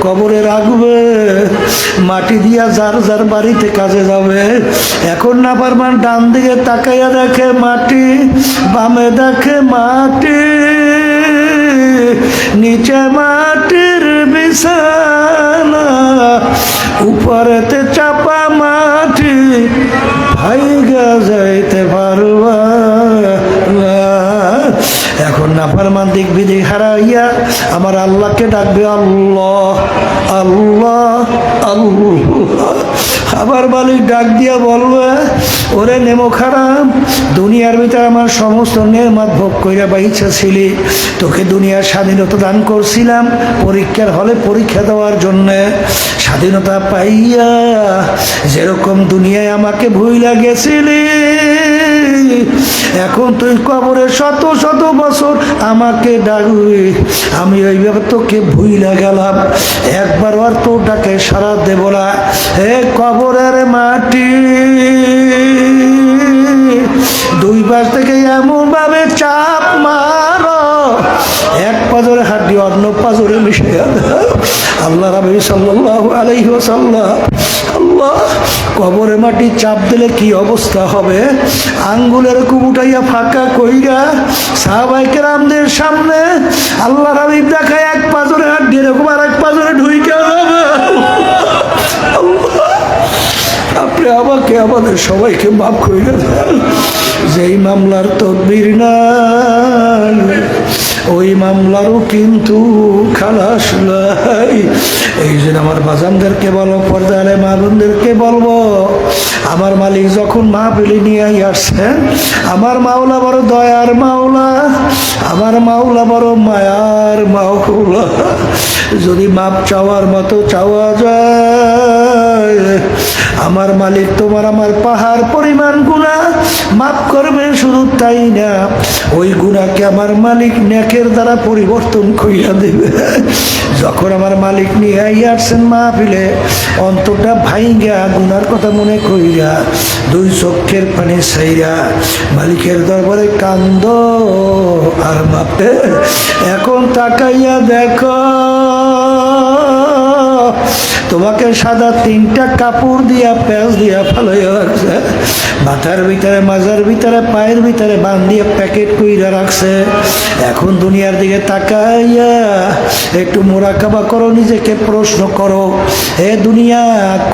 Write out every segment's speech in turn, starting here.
কবরে রাখবে, মাটি দিয়া যার যার বাড়িতে কাজে যাবে। এখন নাফরমান ডান দিকে তাকাইয়া দেখে মাটি, বামে দেখে মাটি, নিচে মাটির বিছানা, উপরেতে চাপা মাটি, ভাইগা যাইতে পারবা না। এখন নাফরমান দিক বিদিক হারাইয়া আমার আল্লাহকে ডাকবে, আল্লাহ আল্লাহ আল্লাহ। আবার মালিক ডাক দিয়া বলবে, ওরে নেমো খারাপ, দুনিয়ার ভিতরে আমার সমস্ত নেয়ামত ভোগ কইরা বাইচা ছিলি, তোকে দুনিয়ার স্বাধীনতা দান করছিলাম পরীক্ষার হলে পরীক্ষা দেওয়ার জন্যে। স্বাধীনতা পাইয়া যেরকম দুনিয়ায় আমাকে ভুইলা গেছিলি, এখন তুই কবরে শত শত বছর আমাকে ডাকবি, আমি ওইভাবে তোকে ভুইলা গেলাম, একবার আর তোর ডাকে সারা দেব না। হে কবরের মাটি, দুই পাশ থেকে এমন ভাবে চাপ মারো, এক পাজরে হাড্ডি অন্য পাজরে মিশে গেল। আল্লাহ রাব্বি সাল্লাল্লাহু আলাইহি ওয়াসাল্লাম, আল্লাহ, কবরে মাটি চাপ দিলে কি অবস্থা হবে? আঙ্গুলের কুবুটাইয়া ফাঁকা কইরা সাহাবায়ে কেরামদের সামনে আল্লাহ রাব্বি দেখায় এক পাজরে হাড্ডি এরকম আর এক পাজরে ঢুইকা যাবে। আপনি আমাকে আমাদের সবাইকে মাফ করে দেন। যেই মামলার তদবির নাই ওই মামলারও কিন্তু খালাস নাই। এই জন্য আমার বাজানদেরকে বলো, পর্দারে মা বোনদেরকে বলবো, আমার মালিক যখন মাহফিলে নিয়ে আসছেন, আমার মাওলা বড় দয়ার মাওলা, আমার মাওলা বড় মায়ার মাওলা। যদি মাপ চাওয়ার মতো চাওয়া যায়, আমার মালিক তোমার আমার পাহাড় পরিমাণ গুনাহ মাফ করবে। শুধু তাই না, ওই গুনাহকে আমার মালিক নেকের দ্বারা পরিবর্তন কইরা দেবে। যখন আমার মালিক নিয়ে আসছেন মাহফিলে, অন্তরটা ভাইঙ্গা গুনার কথা মনে কইরা দুই চোখের পানি ছাইরা মালিকের দরবারে কান্দ আর মাপে। এখন তাকাইয়া দেখো, তোমাকে সাদা তিনটা কাপড় দিয়া প্যাঁচ দিয়া ফালাইয়া রাখছে, মাথার ভিতরে মাজার ভিতরে পায়ের ভিতরে বান্ধিয়ে প্যাকেট কইরা রাখছে। এখন দুনিয়ার দিকে তাকাইয়া একটু মোরাকাবা করো, নিজেকে প্রশ্ন করো, হে দুনিয়া,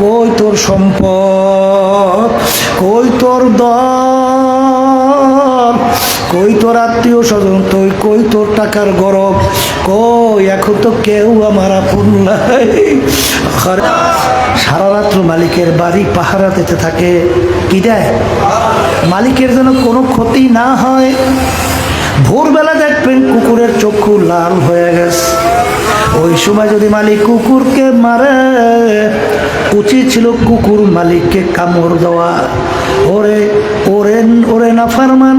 কই তোর সম্পদ, কই তোর দল, কই তোর আত্মীয় স্বজন, তুই কই তোর টাকার গরব, কই? এখন তো কেউ আমার আপন নাই। সারা রাত্র মালিকের বাড়ি পাহারা দিতে থাকে, কি দেয়? মালিকের যেন কোনো ক্ষতি না হয়। ভোরবেলা দেখবেন কুকুরের চক্ষু লাল হয়ে গেছে, ওই সময় যদি মালিক কুকুরকে মারে, উচিত ছিল কুকুর মালিককে কামড় দেওয়া। ওরে ওরে ওরে নাফরমান,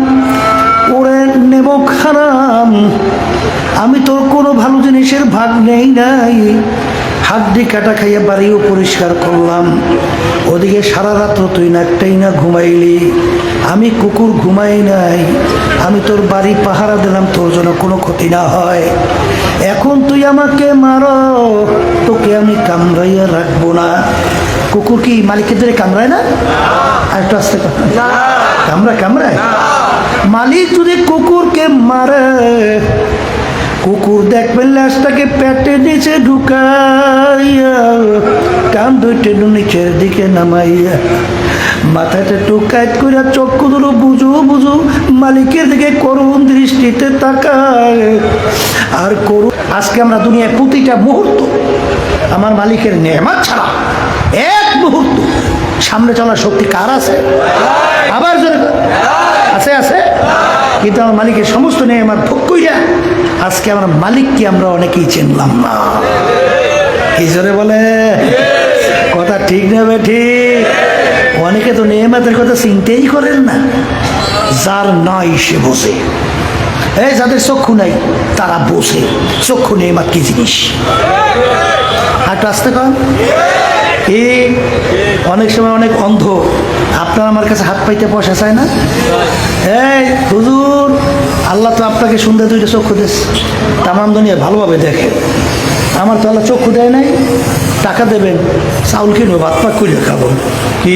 ওরে নেমক হারাম, আমি তোর কোনো ভালো জিনিসের ভাগ নেই নাই, হাড্ডি কাটা খাইয়া বাড়িও পরিষ্কার করলাম, ওদিকে সারা রাত্র তুই নাকটাই না ঘুমাইলি, আমি কুকুর ঘুমাই নাই, আমি তোর বাড়ি পাহারা দিলাম তোর জন্য কোনো ক্ষতি না হয়। এখন তুই আমাকে মারো, তোকে আমি কামড়াইয়া রাখবো না। কুকুর কি মালিকের ধরে কামড়ায় না? আর একটু আসতে কামড়ায়। মালিক যদি কুকুরকে মারে, কুকুর দেখবেন লাশটাকে পেটের নিচে ঢুকাইয়া কান দুইটা নিচের দিকে নামাইয়া মাথাটা টুকাইট করে চক্ষু দুটো বুঝু বুঝু মালিকের দিকে করুণ দৃষ্টিতে তাকায় আর করুন। আজকে আমরা দুনিয়ায় প্রতিটা মুহূর্ত আমার মালিকের নেয়ামত ছাড়া এক মুহূর্ত সামনে চলার শক্তি কার আছে? আবার জোরে আছে। কিন্তু আমার মালিকের সমস্ত নেয়ামত ভোগ কইরা আজকে আমার মালিককে আমরা অনেকেই চিনলাম না। এই জোরে বলে কথা ঠিক নেবে ঠিক। অনেকে তো নেয়ামতের কথা চিন্তাই করেন না। যার নাই সে বসে, এই যাদের চক্ষু নাই তারা বসে। চক্ষু নেয়ামত কি জিনিস? একটু আসতে কন। এই অনেক সময় অনেক অন্ধ আপনার আমার কাছে হাত পাইতে পয়সা চায় না। এই হুজুর, আল্লাহ তো আপনাকে সুন্দর দুইটা চক্ষু দিয়েছে, তামাম দুনিয়া ভালোভাবে দেখে। আমার তো আল্লাহ চক্ষু দেয় নাই, টাকা দেবেন, চাউল কিনবো, ভাত পাক করে খাবো। কি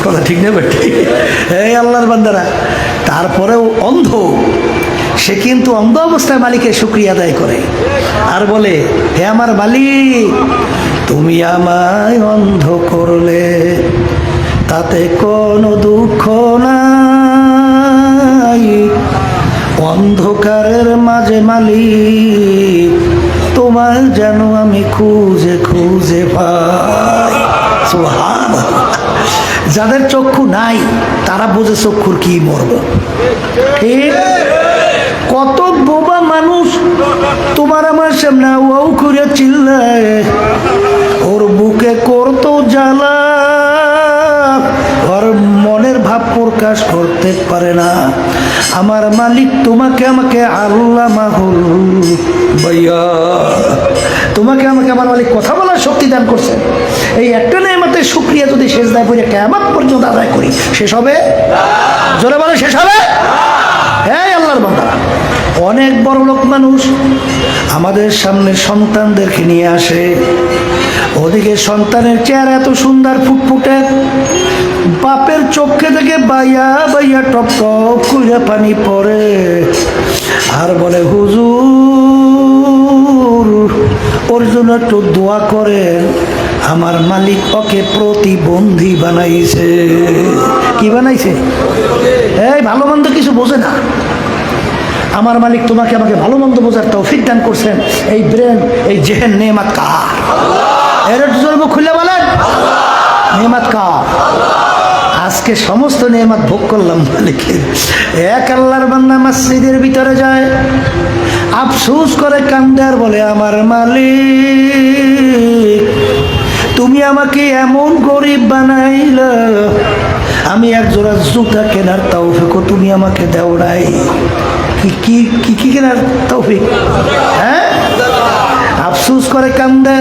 কথা ঠিক নেই বেটি? এই আল্লাহর বান্দারা, তারপরেও অন্ধ, সে কিন্তু অন্ধ অবস্থায় মালিকের শুকরিয়া আদায় করে আর বলে, হে আমার মালিক, তুমি আমায় অন্ধ করলে, তাতে কোনো দুঃখ নাই। অন্ধকারের মাঝে মালিক, তোমার যেন আমি খুঁজে খুঁজে পাই। সুবহানাল্লাহ। যাদের চক্ষু নাই তারা বোঝে চক্ষুর কি মর্ম। ঠিক? কত বোবা মানুষ তোমার আমার সামনে ওয়াও করে চিল্লায়, ওর বুকে করতো জ্বালা, ওর মনের ভাব প্রকাশ করতে পারে না। আমার মালিক তোমাকে আমাকে আল্লাহ মাহুল ভাইয়া, তোমাকে আমাকে আমার মালিক কথা বলার শক্তি দান করছেন। এই একটা নেয়ামতের শুকরিয়া যদি সেজদায় পড়ে কিয়ামত পর্যন্ত আদায় করি, শেষ হবে? জোরে বলে শেষ হবে? হ্যাঁ আল্লাহর বান্দারা, অনেক বড় লোক মানুষ আমাদের সামনে সন্তানদেরকে নিয়ে আসে, ওদিকে সন্তানের চেহারা এত সুন্দর ফুটফুটে, বাপের চোখে থেকে বাইয়া বাইয়া টপ টপ করে পানি পড়ে, আর বলে হুজুর ওর জন্য একটু দোয়া করেন, আমার মালিক ওকে প্রতিবন্ধী বানাইছে। কি বানাইছে? এই ভালো মন্দ কিছু বোঝে না। আমার মালিক তোমাকে আমাকে ভালো মন্দ বোঝার তৌফিক দান করছেন। এই ব্রেন, এই জেহেন নেয়ামত কার? এর জন্য খুলে বলেন, নেয়ামত কার? আজকে সমস্ত নেয়ামত ভোগ করলাম মালিকের। এক আল্লাহর বান্দা মসজিদের ভিতরে যায়, আফসোস করে কান্দে আর বলে, আমার মালিক তুমি আমাকে এমন গরিব বানাইলা, আমি এক জোড়া জুতা কেনার তৌফিকও তুমি আমাকে দাও নাই। কি কি কি কেনার তৌফিক? হ্যাঁ, আফসোস করে কান্দে।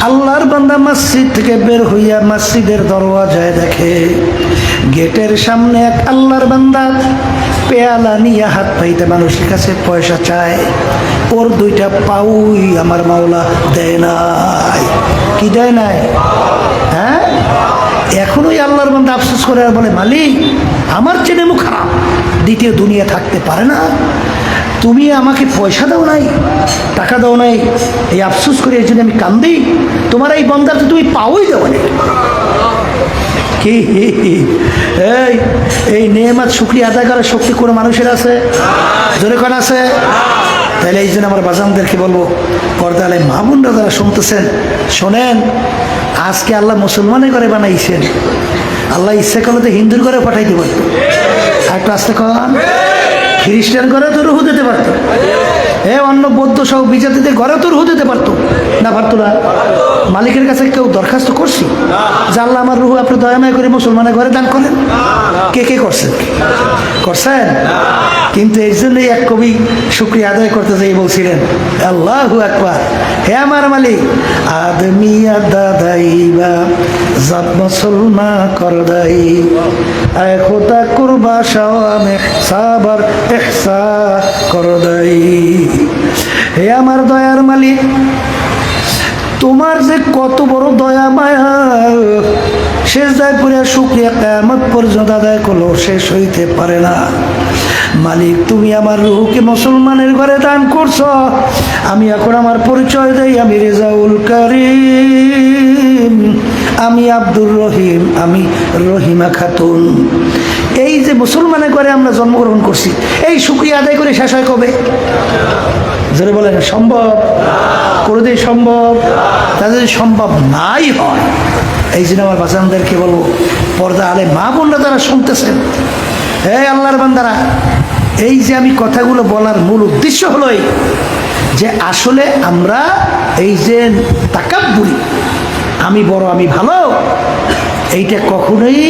আল্লাহর বান্দা মসজিদ থেকে বের হইয়া মসজিদের দরওয়াজায় দেখে গেটের সামনে এক আল্লাহর বান্দা পেয়ালা নিয়ে হাত পাইতে মানুষের কাছে পয়সা চায়। ওর দুইটা পাউই আমার মাওলা দেয় নাই। কি দেয় নাই? হ্যাঁ, এখনোই আল্লাহর বান্দা আফসোস করে আর বলে, মালিক আমার চেনে মুখ খারাপ দ্বিতীয় দুনিয়া থাকতে পারে না, তুমি আমাকে পয়সা দাও নাই, টাকা দাও নাই, এই আফসোস করে এই জন্য আমি কান্দি। তোমার এই বন্দার তো তুমি পাওই দেও না। কি এই নেয়ামত শুকরিয়া আদায় করার শক্তি কোনো মানুষের আছে? জোরে কোন আছে? তাহলে এই জন্য আমার বাজানদেরকে বলবো, পর্দালে মা বোনরা যারা শুনতেছেন শোনেন, আজকে আল্লাহ মুসলমানের ঘরে বানাইছেন, আল্লাহ ইচ্ছা করলে তো হিন্দুর ঘরে পাঠাইতে পারতো, আর একটু আসতে কন খ্রিস্টান ঘরে তো রুহু দিতে পারতো, অন্য বৌদ্ধ সহ বিজাতিদের ঘরে তো রুহু দিতে পারতো না? পারতো না? মালিকের কাছে কেউ দরখাস্ত করছি যে আল্লাহ আমার রুহু আপনি দয়াময় করে মুসলমানের ঘরে দান করেন? কে কে করছেন? করছেন? কিন্তু এই জন্যই এক কবি শুকরিয়া আদায় করতে যাই বলছিলেন, আল্লাহু আকবার, হে আমার মালিক আদমি দাদাইবা জাত মুসলমা করদাই আয় খোদা কুরবা শাওয়ামে সাবার ইহসা করদাই। হে আমার দয়ার মালিক, তোমার যে কত বড় দয়া মায়া, সেজদায় পড়ে শুকরিয়া কিয়ামত পর্যন্ত আদায় করলো শেষ হইতে পারে না। মালিক তুমি আমার রূহকে মুসলমানের ঘরে দান করছো। আমি এখন আমার পরিচয় দেই, আমি রেজাউল করিম, আমি আব্দুর রহিম, আমি রহিমা খাতুন। এই যে মুসলমানের ঘরে আমরা জন্মগ্রহণ করছি, এই শুকরিয়া আদায় করে শেষ হয় কবে? জোরে বলেন, সম্ভব? কোনোদিন সম্ভব? তা যদি সম্ভব নাই হয়, এই জন্য আমার বাচ্চাদেরকে বলবো, পর্দা আলে মা বোনরা যারা শুনতেছেন, হে আল্লাহর বান্দারা, এই যে আমি কথাগুলো বলার মূল উদ্দেশ্য হলো যে আসলে আমরা এই যে তাকাব্বুরি, আমি বড় আমি ভালো, এইটা কখনোই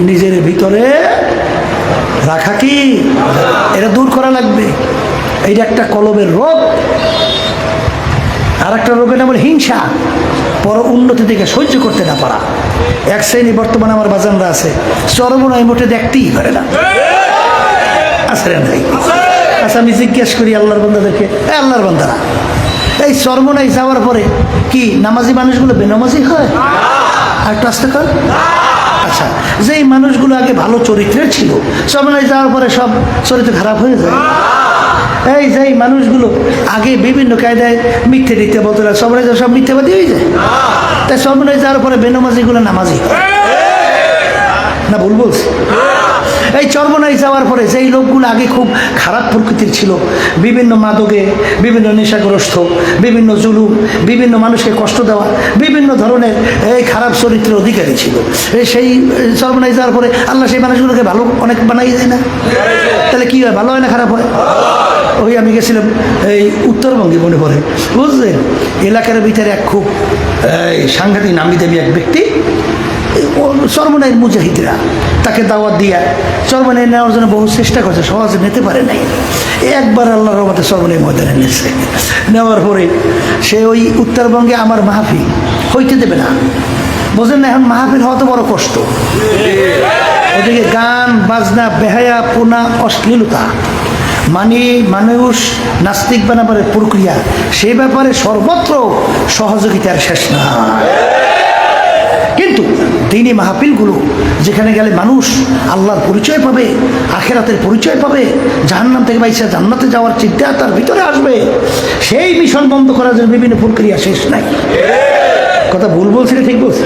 নিজের ভিতরে রাখা, কি এটা দূর করা লাগবে। এইটা একটা কলবের রোগ। আর একটা রোগের নাম হিংসা, পর উন্নতি থেকে সহ্য করতে না পারা। এক শ্রেণী বর্তমানে আমার বাজানরা আছে, চরমনায় মোটে দেখতেই পারে না। আছে নাই? আচ্ছা আমি জিজ্ঞেস করি আল্লাহর বান্দাদেরকে, আল্লাহর বান্দারা এই চরমনাই যাওয়ার পরে কি নামাজি মানুষগুলো বেনামাজি হয়? আর একটু আসতে কর। আচ্ছা, যেই মানুষগুলো আগে ভালো চরিত্রের ছিল চরমনাই যাওয়ার পরে সব চরিত্র খারাপ হয়ে যায়। এই যেই মানুষগুলো আগে বিভিন্ন কায়দায় মিথ্যে দিতে বলতো না, চরমনাই সব মিথ্যাবাদী হয়ে যায়। তাই চরমনাই যাওয়ার পরে বেনামাজিগুলো নামাজি হয় না? ভুল বলছি? এই চরমনাই যাওয়ার পরে যেই লোকগুলো আগে খুব খারাপ প্রকৃতির ছিল, বিভিন্ন মাদকে, বিভিন্ন নেশাগ্রস্ত, বিভিন্ন জুলুম, বিভিন্ন মানুষকে কষ্ট দেওয়া, বিভিন্ন ধরনের এই খারাপ চরিত্রের অধিকারী ছিল, সেই চরমনাই যাওয়ার পরে আল্লাহ সেই মানুষগুলোকে ভালো অনেক বানাই যায় না? তাহলে কি হয়, ভালো হয় না খারাপ হয়? ওই আমি গেছিলাম এই উত্তরবঙ্গে, মনে পড়ে, বুঝলেন, এলাকার ভিতরে এক খুব সাংঘাতিক নামি দামি এক ব্যক্তি, চরমনাইয়ের মুজাহিদরা তাকে দাওয়াত দিয়া চরমনাই নেওয়ার জন্য বহু চেষ্টা করছে, সহজে নিতে পারে নাই। একবার আল্লাহর রহমতে চরমনাই ময়দানে নিয়েছে। নেওয়ার পরে সে ওই উত্তরবঙ্গে আমার মাহফিল হইতে দেবে না, বোঝেন না? এখন মাহফিল হওয়া তো বড় কষ্ট। ওদিকে গান বাজনা, বেহায়া পোনা, অশ্লীলতা, মানে মানুষ নাস্তিক বানাবার প্রক্রিয়া, সেই ব্যাপারে সর্বত্র সহযোগিতার শেষ না। কিন্তু দিনী মাহফিলগুলো যেখানে গেলে মানুষ আল্লাহর পরিচয় পাবে, আখেরাতের পরিচয় পাবে, জাহান্নাম থেকে বাইসা জান্নাতে যাওয়ার চিন্তা তার ভিতরে আসবে, সেই মিশন বন্ধ করার জন্য বিভিন্ন প্রক্রিয়া শেষ নাই। কথা ভুল বলছি না ঠিক বলছি?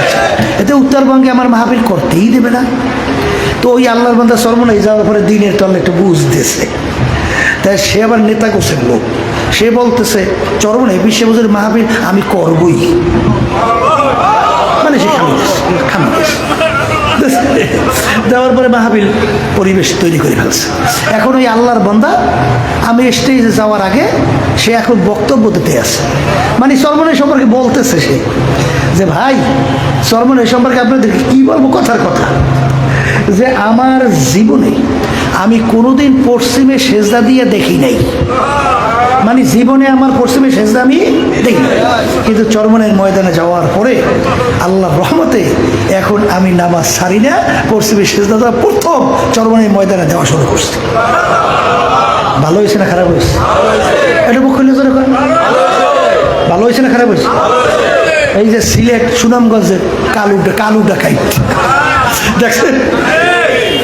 আচ্ছা, এতে উত্তরবঙ্গে আমার মাহফিল করতেই দেবে না। তো ওই আল্লাহর বান্দা চরমনাই যাওয়ার পরে দিনের তলে একটু বুঝতেছে, তাই সে আবার নেতা গোছের লোক, সে বলতেছে চরমনাই বিশ্বে বুঝের মাহফিল আমি করবই, মানে সে দেওয়ার পরে মাহফিল পরিবেশ তৈরি করে ফেলছে। এখন ওই আল্লাহর বান্দা আমি স্টেজে যাওয়ার আগে সে এখন বক্তব্য দিতে আছে, মানে চরমনাই সম্পর্কে বলতেছে সে যে ভাই চরমনাই সম্পর্কে আপনাদেরকে কি বলবো, কথার কথা যে আমার জীবনে আমি কোনোদিন পশ্চিমে সেজদা দিয়ে দেখি নাই, মানে জীবনে আমার পশ্চিমে সেজদা আমি দেখি নাই, কিন্তু চরমনাইয়ের ময়দানে যাওয়ার পরে আল্লাহর রহমতে এখন আমি নামাজ ছাড়ি না, পশ্চিমে সেজদা দেওয়া প্রথম চরমনাইয়ের ময়দানে দেওয়া শুরু করছি। ভালো হয়েছে না খারাপ হয়েছে? এটা মুখ খুলে জোরে কর, ভালো হয়েছে না খারাপ হয়েছে? এই যে সিলেট সুনামগঞ্জের কালু ডাকাই দেখছেন,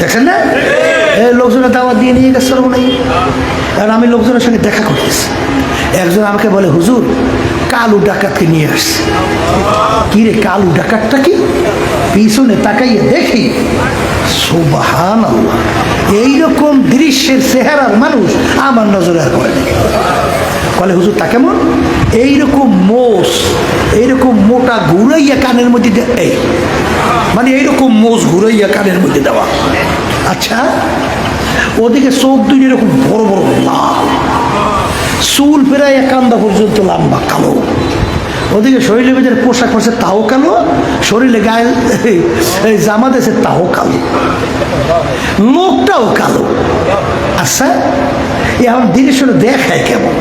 দেখছেন না? লোকজনের দাওয়াত দিয়ে নিয়ে গেছে চরমনাই। আর আমি লোকজনের সঙ্গে দেখা করতেছি, একজন আমাকে বলে হুজুর কালু ডাকাতকে নিয়ে আসছে। কি রে কালু ডাকাতটা কি? পিছনে তাকাইয়ে দেখি সুবহানাল্লাহ, এইরকম দৃশ্যের চেহারার মানুষ আমার নজরে আর পড়ে। বলে হুজুর তা কেমন? এইরকম মোষ, এইরকম মোটা ঘুরাইয়া কানের মধ্যে এই, মানে এইরকম মোষ ঘুরাইয়া কানের মধ্যে দেওয়া। আচ্ছা, ওদিকে চোখ দুই এরকম বড় বড় লাল, চুল প্রায় কান্দা পর্যন্ত লম্বা কালো, ওদিকে শরীরের ভেতরে পোশাক পরছে তাও কালো, শরীরে গায়ে জামা দিয়েছে তাও কালো, লোকটাও কালো। আচ্ছা, এখন দৃশ্যটা দেখায় কেমন?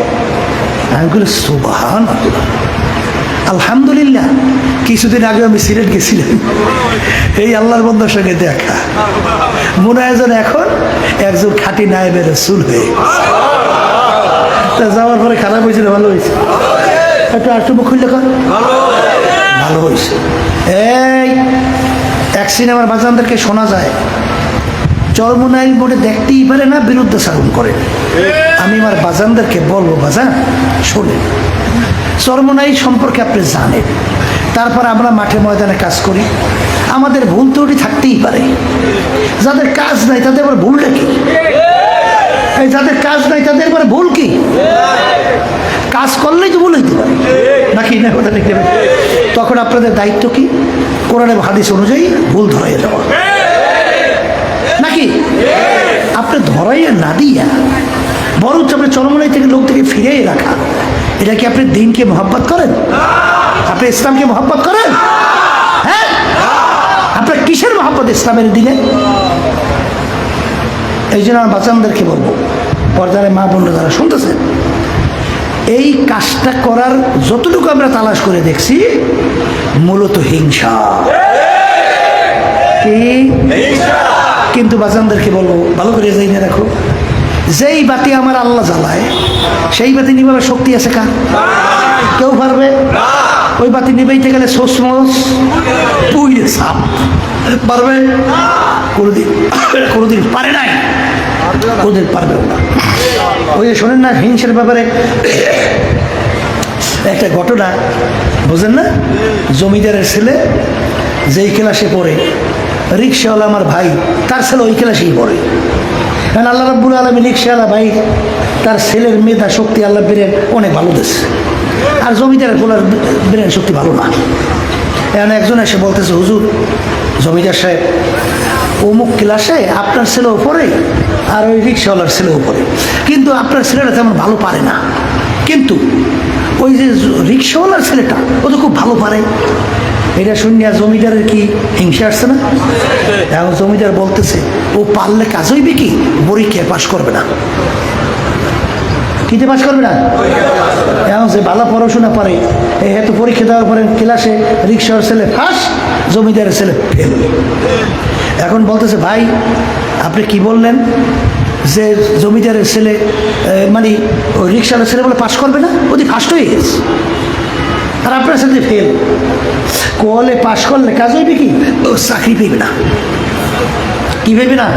আমি বলি সুবহানাল্লাহ, আলহামদুলিল্লাহ। কিছুদিন আগে আমি সিলেট গেছিলাম, এই আল্লাহর বান্দার সঙ্গে দেখা, মনে হয় যেন এখন একজন খাঁটি নায়েবে রাসূল হয়ে তা যাওয়ার পরে খারাপ হয়েছে না ভালো হয়েছে? একটু আটটু মুখ খুললে কর, ভালো হয়েছে। এই এক সিনেমার বাজানদেরকে শোনা যায় চরমনাই মোড়ে দেখতেই পারে না, বিরুদ্ধাচারণ করে। আমি আমার বাজানদেরকে বলবো বাজান শোনেন, চরমনাই সম্পর্কে আপনি জানেন, তারপর আমরা মাঠে ময়দানে কাজ করি, আমাদের ভুল ত্রুটি থাকতেই পারে। যাদের কাজ নাই তাদের আবার ভুলটা কি? এই যাদের কাজ নাই তাদের আবার ভুল কি? কাজ করলেই তো ভুল হইতে পারে নাকি না? কথা দেখতে পাবে। তখন আপনাদের দায়িত্ব কি? কোরআনের হাদিস অনুযায়ী ভুল ধরাইয়া দেওয়া, নাকি? আপনি ধরাইয়া না দিয়া বরঞ্চ আপনি চরমনাই থেকে লোক থেকে ফিরিয়ে রাখা, এটা কি আপনি দিনকে মহব্বত করেন? আপনি ইসলামকে মহব্বত করেন? হ্যাঁ, আপনার কিসের মহব্বত ইসলামের দিনে? এই জন্য আমার বাচ্চাদেরকে বলবো, পর্দারে মা বোনরা যারা শুনতেছেন, এই কাজটা করার যতটুকু আমরা তালাশ করে দেখছি মূলত হিংসা। কিন্তু বাচ্চাদেরকে বলবো ভালো করে জেনে রাখো, যেই বাতি আমার আল্লাহ জ্বালায় সেই বাতি নিভাবার শক্তি আছে কার? কেউ পারবে? ওই বাতি নিবাইতে গেলে সোসমস পুইরে সাপ পারবে? কোনোদিন পারে নাই, কোনোদিন পারবেও না। ওই যে শোনেন না হিংসার ব্যাপারে একটা ঘটনা, বুঝেন না? জমিদারের ছেলে যেই ক্লাসে পড়ে, রিক্সাওয়ালা আমার ভাই, তার ছেলে ওই ক্লাসেই পড়ে। কারণ আল্লাহ রাব্বুল আলামিন রিক্সাওয়ালা ভাই তার ছেলের মেধা শক্তি আল্লাহ ব্রেন অনেক ভালো দিচ্ছে, আর জমিদারের পোলার ব্রেন শক্তি ভালো না। এখন একজন এসে বলতেছে, হুজুর জমিদার সাহেব, অমুক ক্লাসে আপনার ছেলেও পড়ে আর ওই রিক্সাওয়ালার ছেলেও পড়ে, কিন্তু আপনার ছেলেটা তেমন ভালো পারে না, কিন্তু ওই যে রিক্সাওয়ালার ছেলেটা ও তো খুব ভালো পারে। এটা শুনিয়া জমিদারের কি হিংসা আসছে না? এখন জমিদার বলতেছে, ও পারলে কাজ হইবে কি, পরীক্ষায় পাশ করবে না। কিতে পাশ করবে না? এখন যে ভালো পড়াশোনা পারে, এত পরীক্ষা দেওয়ার পরে ক্লাসে রিক্সার ছেলে ফার্স্ট, জমিদারের ছেলে ফেল। এখন বলতেছে, ভাই আপনি কি বললেন যে জমিদারের ছেলে মানে ওই রিক্সার ছেলে বলে পাশ করবে না, ওদি ফার্স্ট হয়ে গেছে, আর আপনার সাথে ফেল। কলে পাশ করলে কাজ হইবে কি, ও চাকরি পেবে না। কি পেবে না?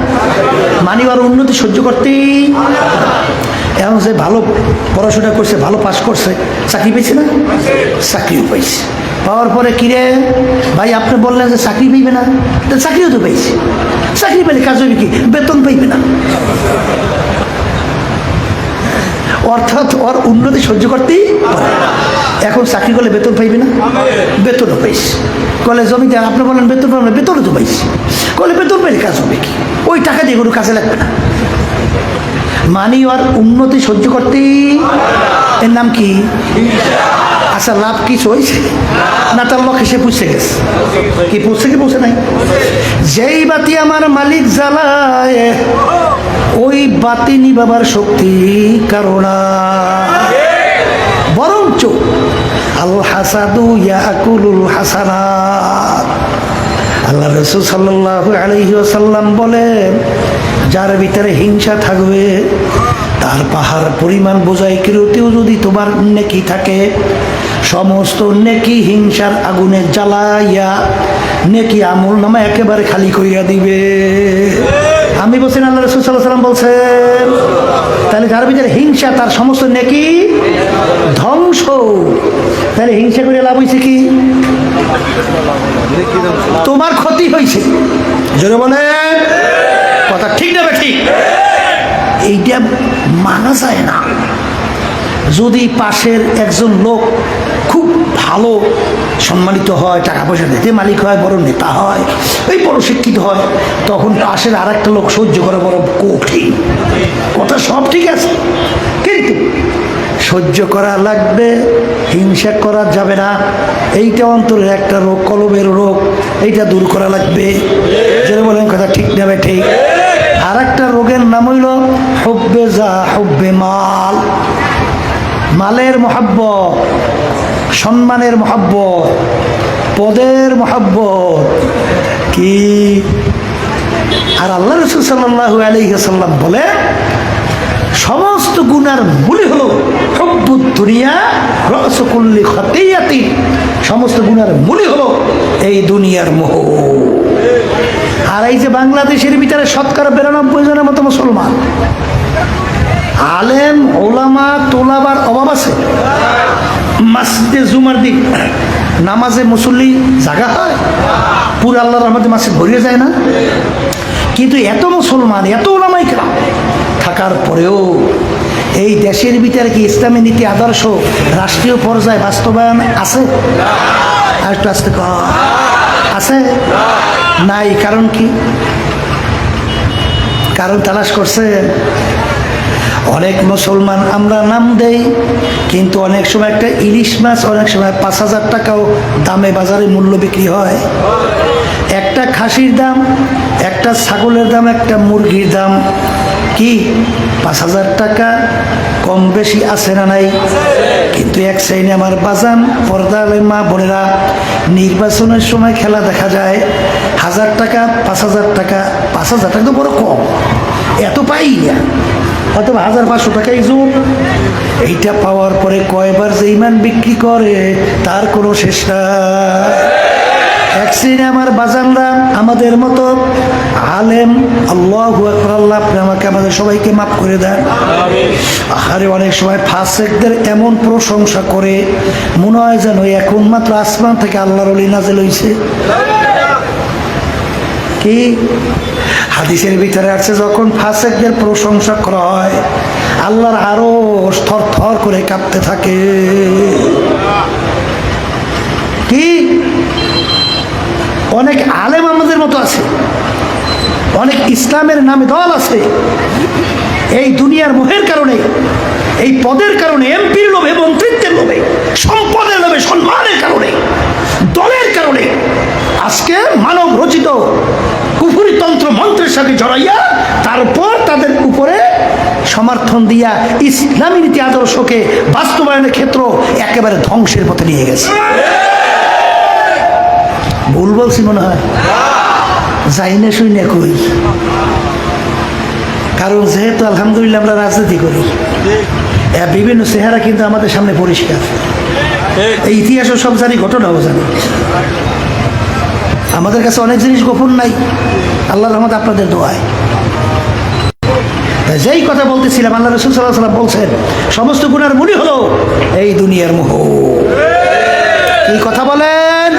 মানে আর উন্নতি সহ্য করতেই। এখন যে ভালো পড়াশোনা করছে, ভালো পাশ করছে, চাকরি পেয়েছে না? চাকরিও পাইছে। পাওয়ার পরে কিরে ভাই আপনি বললেন যে চাকরি পাইবে না, তো চাকরিও তো পাইছে। চাকরি পেলে কাজ হইবে কি, বেতন পাইবে না। অর্থাৎ ওর উন্নতি সহ্য করতেই পারে। এখন চাকরি করলে বেতন পাইবে না, বেতনও পাইছে। কলে জমিদার আপনি বলেন বেতন পাবেন না, বেতনও তো পাইছে। কলে বেতন পাইলে কাজ হবে কি, ওই টাকা দিয়ে কোনো কাজে লাগবে না। মানি ওর উন্নতি সহ্য করতেই, এর নাম কি? আচ্ছা লাভ কিছু হয়েছে না? তার লক্ষ্যে সে পুষে গেছে। কি পুষছে কি পুষে নাই? যেই বাতি আমার মালিক জ্বালায় ওই বাতি নিবাবার শক্তি কারণ বরঞ্চ আল হাসাদু ইয়াকুলুল হাসানাত। আল্লাহ রাসূল সাল্লাল্লাহু আলাইহি ওয়াসাল্লাম বলেন, যার ভিতরে হিংসা থাকবে তার পাহাড় পরিমাণ বোঝাই কিরতেও যদি তোমার নেকি থাকে, সমস্ত নেকি হিংসার আগুনে জ্বালাইয়া নেকি আমল নামা একেবারে খালি করিয়া দিবে। আমি বলছেন, আল্লাহ রাসূল সাল্লাল্লাহু আলাইহি ওয়াসাল্লাম বলছেন। তাহলে যার ভিতরে হিংসা তার সমস্ত নেকি ধ্বংস। তাহলে হিংসা করে লাভ হয়েছে কি? তোমার ক্ষতি হয়েছে। জোরে বলে কথা ঠিক না? ঠিক। এইটা মানা যায় না। যদি পাশের একজন লোক খুব ভালো সম্মানিত হয়, টাকা পয়সা দিতে মালিক হয়, বড় নেতা হয়, ওই বড় শিক্ষিত হয়, তখন পাশের আর একটা লোক সহ্য করা বড় কঠিন। কথা সব ঠিক আছে, কিন্তু সহ্য করা লাগবে, হিংসা করা যাবে না। এইটা অন্তরের একটা রোগ, কলবের রোগ, এইটা দূর করা লাগবে। যেটা বলেন কথা ঠিক নেবে ঠিক। আর একটা রোগের নাম হইল হুব্বে যা হুব্বে মাল। মালের মহাব্বত, সম্মানের মহাব্বত, পদের মহাব্বত কি। আর আল্লাহ রাসূল সাল্লাল্লাহু আলাইহি ওয়াসাল্লাম বলে, সমস্ত গুনার মূলই হলো হুব্বুদ দুনিয়া রাসু কুল্লি খাতিয়াতি। সমস্ত গুনার মূলই হলো এই দুনিয়ার মোহ। আর এই যে বাংলাদেশের ভিতরে ৯২% মতো মুসলমান, আলেম ওলামা তোলাবার অভাব আছে। মসজিদে জুমার দিন নামাজে মুসল্লি জায়গা হয়, পুরো আল্লাহর রহমতে মাসে ভরিয়ে যায় না। কিন্তু এত মুসলমান, এত ওলামাই কেরাম থাকার পরেও এই দেশের ভিতরে কি ইসলামী নীতি আদর্শ রাষ্ট্রীয় পর্যায়ে বাস্তবায়ন আছে? আর একটু আসতে আছে নাই? কারণ কি? কারণ তালাশ করছে। অনেক মুসলমান আমরা নাম দেই, কিন্তু অনেক সময় একটা ইলিশ মাছ অনেক সময় ৫,০০০ টাকাও দামে বাজারে মূল্য বিক্রি হয়। একটা খাসির দাম, একটা ছাগলের দাম, একটা মুরগির দাম কি ৫,০০০ টাকা। কম বেশি আছে না নাই? কিন্তু এক শ্রেণী আমার বাজান পর্দার মা বোনেরা, নির্বাচনের সময় খেলা দেখা যায় ১,০০০ টাকা, ৫,০০০ টাকা। ৫,০০০ টাকা তো বড় কম, এত পাই না, হয়তো 1500 টাকাই জোর। এইটা পাওয়ার পরে কয়বার যে ইমান বিক্রি করে তার কোনো শেষ নাই। এক শ্রেণী আমার বাজানরা আমাদের মতো আলেম, আল্লাহু আকবার, আল্লাহ আপনি আমাকে আমাদের সবাইকে মাফ করে দেন। আহারে অনেক সময় ফাসেকদের এমন প্রশংসা করে মনে হয় যেন এখন মাত্র আসমান থেকে আল্লাহর ওলি নাযিল হইছে। কি হাদিসের ভিতরে আছে, যখন ফাসেকদের প্রশংসা করা হয় আল্লাহর আরশ থর থর করে কাঁপতে থাকে। কি অনেক আলেম আমাদের মতো আছে, অনেক ইসলামের নামে দল আছে, এই দুনিয়ার মোহের কারণে, এই পদের কারণে, এমপির লোভে, মন্ত্রিত্বের লোভে, সম্পদের লোভে, সম্মানের কারণে, দলের কারণে আজকে মানব রচিত কুফরি তন্ত্র মন্ত্রের সাথে জড়াইয়া তারপর তাদের উপরে সমর্থন দিয়া ইসলামী নীতি আদর্শকে বাস্তবায়নের ক্ষেত্র একেবারে ধ্বংসের পথে নিয়ে গেছে। ভুল বলছি মনে হয়? যাই না শুই না কই, কারণ যেহেতু আলহামদুলিল্লাহ আমরা রাজনীতি করি, বিভিন্ন চেহারা কিন্তু আমাদের সামনে পরিষ্কার। এই ইতিহাসও সব জানি, ঘটনাও জানি, আমাদের কাছে অনেক জিনিস গোপন নাই, আল্লাহর রহমত আপনাদের দোয়ায়। যেই কথা বলতেছিলাম, আল্লাহ রাসূল সাল্লাল্লাহু আলাইহি ওয়াসাল্লাম বলছেন সমস্ত গুনার মূলই হলো এই দুনিয়ার মোহ। কি কথা বলেন?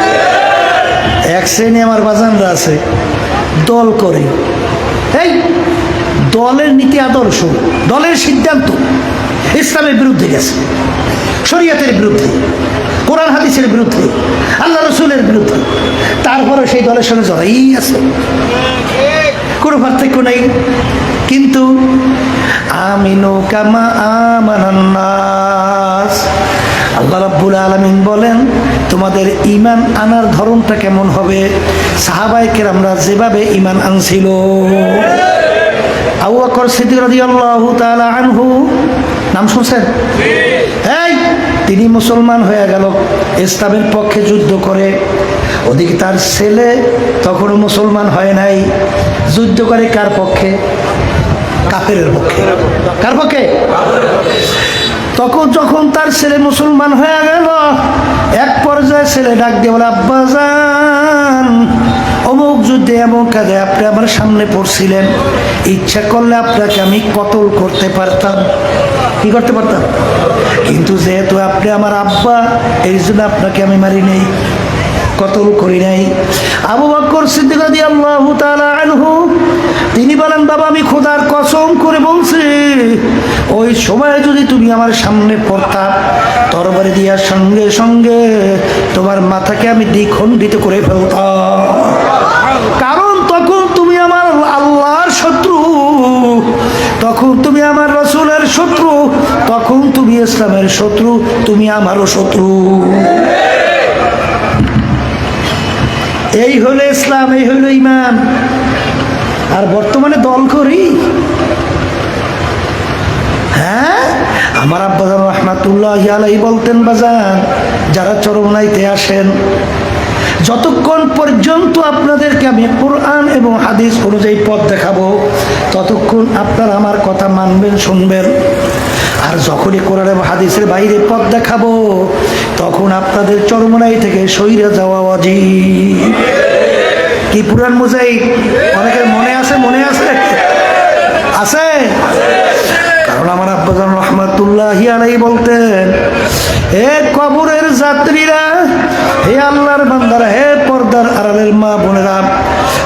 এক শ্রেণী আমার বাজানরা আছে দল করে, এই দলের নীতি আদর্শ, দলের সিদ্ধান্ত ইসলামের বিরুদ্ধে গেছে, শরীয়তের বিরুদ্ধে, কোরআন হাদিসের বিরুদ্ধে, আল্লাহ রসুলের বিরুদ্ধে, তারপরে সেই দলের সঙ্গে জড়াই আছে, কোনো পার্থক্য নেই। কিন্তু আমিনু কামা আমানান নাস, আল্লাহ রাব্বুল আলামিন বলেন তোমাদের ঈমান আনার ধরনটা কেমন হবে? সাহাবায়ে কেরামরা যেভাবে ঈমান আনছিল, আবু বকর সিদ্দিক রাদিয়াল্লাহু তাআলা আনহু, নাম শুনছেন? এই তিনি মুসলমান হয়ে গেল, ইসলামের পক্ষে যুদ্ধ করে, ওদিকে তার ছেলে তখনও মুসলমান হয় নাই, যুদ্ধ করে কার পক্ষে? কাফেরের পক্ষে। কার পক্ষে? তখন যখন তার ছেলে মুসলমান হয়ে গেল, এক পর্যায়ে ছেলে ডাক দিয়ে বলে, আব্বাজান অমুক যুদ্ধে এমন কাজে আপনি আমার সামনে পড়ছিলেন, ইচ্ছা করলে আপনাকে আমি কতল করতে পারতাম। কি করতে পারতাম? কিন্তু যেহেতু আপনি আমার আব্বা, এই জন্য আপনাকে আমি মারি নেই, কতল করি নাই। আবু বকর সিদ্দিক রাদিয়াল্লাহু তাআলা আনহু তিনি বলেন, বাবা আমি খোদার কসম করে বলছি, ওই সময় যদি তুমি আমার সামনে পড়তা, তরবারি দিয়ার সঙ্গে সঙ্গে তোমার মাথাকে আমি দ্বিখণ্ডিত করে ফেলতাম। কারণ তখন তুমি আমার আল্লাহর শত্রু, তখন তুমি আমার রাসূলের শত্রু, তখন তুমি ইসলামের শত্রু, তুমি আমারও শত্রু। এই হলো ইসলাম, এই হলো ঈমান। আর বর্তমানে দল করি। হ্যাঁ, আমার আব্বাজান রাহমাতুল্লাহি আলাইহি বলতেন, বাজান যারা চরমনাইতে আসেন, যতক্ষণ পর্যন্ত আপনাদেরকে আমি কোরআন এবং হাদিস অনুযায়ী পথ দেখাবো, ততক্ষণ আপনারা আমার কথা মানবেন, শুনবেন। আর যখনই কোরআন এবং হাদিসের বাইরে পথ দেখাবো, তখন আপনাদের চরমনাই থেকে সইরে যাওয়া ওয়াজিব। কি পুরান মুজাহিদ অনেকের মনে আছে? মনে আছে? আছে? কারণ আমার আব্বাজান রাহমাতুল্লাহি আলাইহি বলতেন, হে কবরের যাত্রীরা, হে আল্লাহর বান্দারা, হে পর্দার আড়ালের মা বোনেরা,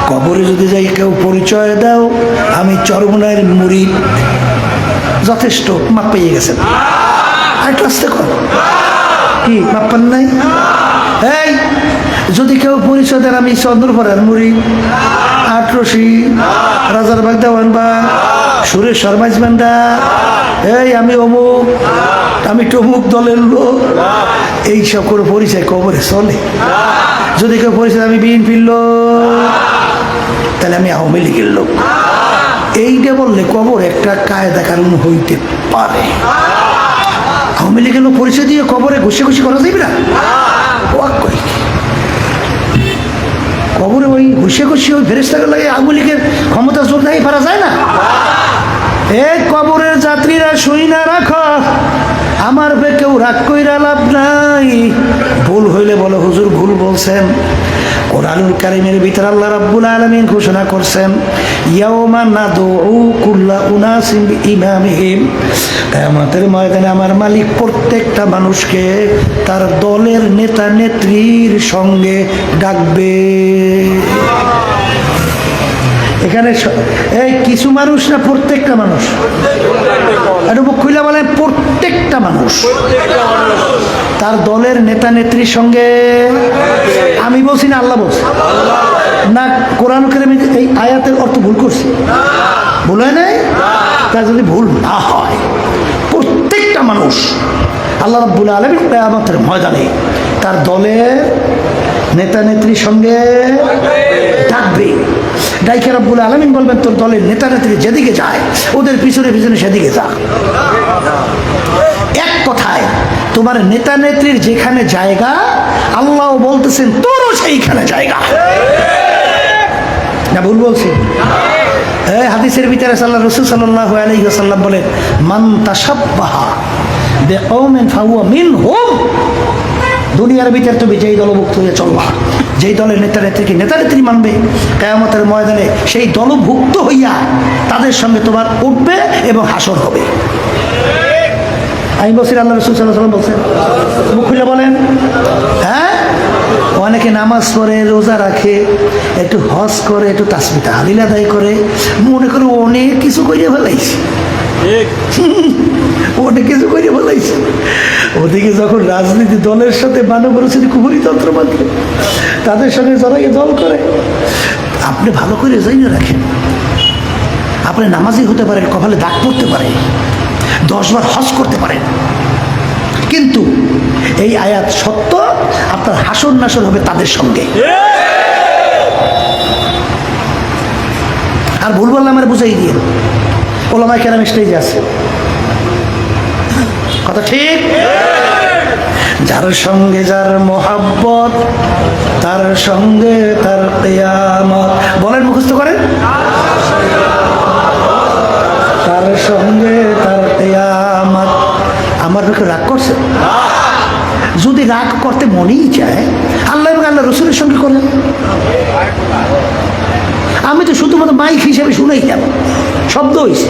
কবরে যদি যাই কেউ পরিচয় দাও আমি চরমনাইয়ের মুরিদ, যথেষ্ট, মাপ পেয়ে গেছেন। আর আসতে কর, কি মাপ পান নাই? এই যদি কেউ পরিচয় দেন আমি চন্দ্রপাড়ার মুরিদ, আটরশি, রাজার বাগ দেওয়ান বা সুরেশ্বর মাইজবান্ডা, এই আমি অমুক, আমি টমুক দলের লোক, এইসব করে পরিচয় কবরে চলে। যদি কেউ পরিচয় আমি বিএনপির লোক, তাহলে আমি আওয়ামী লীগের লোক, এইটা বললে কবর একটা কায়দা কানুন হইতে পারে। আওয়ামী লীগের লোক পরিচয় দিয়ে কবরে ঘুষে ঘুষি করা যাবে না? কবরে ওই ঘুষে ঘুষি ওই ফেরেশতাকে লাগে আওয়ামী লীগের ক্ষমতা জোর নাই পারা যায় না। এ কবরের যাত্রীরা শুই না রাখো, আমার কেউ রাগ কইরা লাভ নাই। ভুল হইলে বলো হুজুর ভুল বলছেন। কোরআনুল কারীমের ভিতরে আল্লাহ রাব্বুল আলামিন ঘোষণা করছেন, ইয়াউমা নাদউ কুল্লা উনাসিন বিইমামিহিম, কিয়ামতের ময়দানে আমার মালিক প্রত্যেকটা মানুষকে তার দলের নেতা নেত্রীর সঙ্গে ডাকবে। এখানে এই কিছু মানুষ না, প্রত্যেকটা মানুষ? একটু মুখ খুলে বলে, প্রত্যেকটা মানুষ তার দলের নেতা নেত্রীর সঙ্গে। আমি বলছি না আল্লাহ বলছি? না কোরআন কারীমে এই আয়াতের অর্থ ভুল করছি? ভুল হয় নাই? তা যদি ভুল না হয়, প্রত্যেকটা মানুষ আল্লাহ রাব্বুল আলামিন কিয়ামতের ময়দানে তার দলের নেতা নেত্রীর সঙ্গে ডাকবে। ডাইকে রাব্বুল আলামিন বলবেন, তোর দলের নেতা নেত্রী যেদিকে যায় ওদের পিছনে পিছনে সেদিকে যা। এক কথায় তোমার নেতা নেত্রীর যেখানে জায়গা, আল্লাহ বলতেছেন তোরও সেইখানে জায়গা। না ভুল বলছি? হাদিসের ভিতরে আল্লাহ রাসূল সাল্লাল্লাহু আলাইহি ওয়াসাল্লাম বলেন, মান তাশাব্বাহা বিকওমিন ফাহুয়া মিনহুম। দুনিয়ার ভিতরে তুমি যেই দলভুক্ত হয়ে চলবা, যেই দলের নেতা নেত্রীকে নেতা নেত্রী মানবে, কিয়ামতের ময়দানে সেই দলভুক্ত হইয়া তাদের সঙ্গে তোমার উঠবে এবং হাসর হবে। আমি বলছি আল্লাহ রাসূল সাল্লাল্লাহু আলাইহি ওয়াসাল্লাম বলছেন, মুখ খুলে বলেন। হ্যাঁ, অনেকে নামাজ পড়ে, রোজা রাখে, একটু হজ করে, একটু তাসবিহ তাহলিল আদায় করে, মনে করে অনেক কিছু করে ফেলাইছে, অনেক কিছু করে ফেলাইছে। ওদিকে যখন রাজনীতি দলের সাথে মানবরচিত কুফরি তন্ত্র মাত্র তাদের সঙ্গে জড়াইয়ে দল করে। আপনি ভালো করে জেনে রাখেন, আপনি নামাজি হতে পারেন, কপালে দাগ পড়তে পারে, 10 বার হজ করতে পারেন, কিন্তু এই আয়াত সত্য, আপনার হাসর নাসর হবে তাদের সঙ্গে। আর ভুল বললে আমার বুঝাই দিয়ে, ওলামায়ে কেরাম স্টেজে আছে, কথা ঠিক? যার সঙ্গে যার মোহাব্বত, তার সঙ্গে তার কিয়ামত। বলেন, মুখস্থ করেন, তার সঙ্গে তার কিয়ামত। আমার লোকে রাগ করছে? যদি রাগ করতে মনেই চায়, আল্লাহ এবং আল্লাহ রসুলের সঙ্গে করেন। আমি তো শুধুমাত্র মাইক হিসেবে শুনেইলাম, শব্দ হয়েছে,